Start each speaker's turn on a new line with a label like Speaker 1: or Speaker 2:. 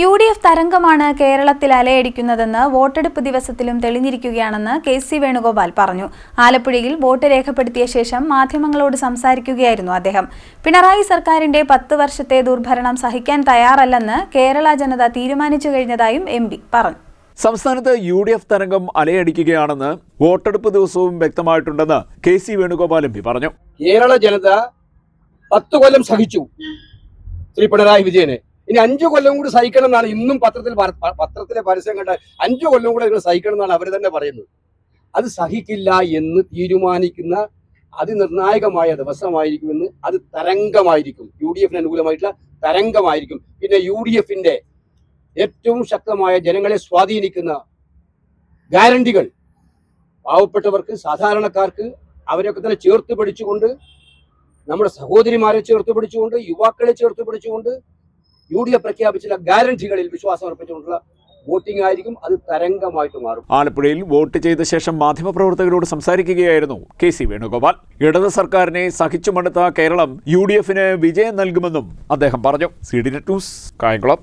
Speaker 1: UDF തരംഗമാണ് കേരളത്തിൽ അലയടിക്കുന്നതെന്ന് വോട്ടെടുപ്പ് ദിവസത്തിലും തെളിഞ്ഞിരിക്കുകയാണെന്ന് KC വേണുഗോപാൽ പറഞ്ഞു. ആലപ്പുഴയിൽ വോട്ട് രേഖപ്പെടുത്തിയ ശേഷം മാധ്യമങ്ങളോട് സംസാരിക്കുകയായിരുന്നു അദ്ദേഹം. പിണറായി സർക്കാരിന്റെ 10 വർഷത്തെ ദുർഭരണം സഹിക്കാൻ തയ്യാറല്ലെന്ന് കേരള ജനത തീരുമാനിച്ചു കഴിഞ്ഞതായും MP പറഞ്ഞു.
Speaker 2: സംസ്ഥാനത്ത് UDF തരംഗം അലയടിക്കുകയാണെന്ന് വോട്ടെടുപ്പ് ദിവസവും വ്യക്തമായിട്ടുണ്ടെന്ന് KC വേണുഗോപാൽ MP പറഞ്ഞു.
Speaker 3: കേരള ജനത 10 കൊല്ലം സഹിച്ചു ശ്രീ പിണറായി വിജയനെ. ഇനി 5 കൊല്ലം കൂടി സഹിക്കണം എന്നാണ് ഇന്നും പത്രത്തിലെ പരസ്യം കണ്ട 5 കൊല്ലം കൂടെ നിങ്ങൾ സഹിക്കണം എന്നാണ് അവർ തന്നെ പറയുന്നത്. അത് സഹിക്കില്ല എന്ന് തീരുമാനിക്കുന്ന അതിനിർണായകമായ ദിവസമായിരിക്കുമെന്ന്. അത് തരംഗമായിരിക്കും, UDFന് അനുകൂലമായിട്ടുള്ള തരംഗമായിരിക്കും. പിന്നെ UDFന്റെ ഏറ്റവും ശക്തമായ ജനങ്ങളെ സ്വാധീനിക്കുന്ന ഗ്യാരണ്ടികൾ പാവപ്പെട്ടവർക്ക്, സാധാരണക്കാർക്ക് അവരൊക്കെ തന്നെ ചേർത്ത് പിടിച്ചുകൊണ്ട്, നമ്മുടെ സഹോദരിമാരെ ചേർത്ത് പിടിച്ചുകൊണ്ട്, യുവാക്കളെ ചേർത്ത് പിടിച്ചുകൊണ്ട് UDF പ്രഖ്യാപിച്ചിട്ടുള്ള ഗ്യാരണ്ടികളിൽ വിശ്വാസം അർപ്പിച്ചുകൊണ്ടുള്ള വോട്ടിംഗ് ആയിരിക്കും. അത് തരംഗമായിട്ട് മാറും.
Speaker 2: ആലപ്പുഴയിൽ വോട്ട് ചെയ്ത ശേഷം മാധ്യമപ്രവർത്തകരോട് സംസാരിക്കുകയായിരുന്നു KC വേണുഗോപാൽ. ഇടത് സർക്കാരിനെ സഹിച്ചു മടുത്ത കേരളം UDFന് വിജയം നൽകുമെന്നും അദ്ദേഹം പറഞ്ഞു. CDNet news, Kayamkulam.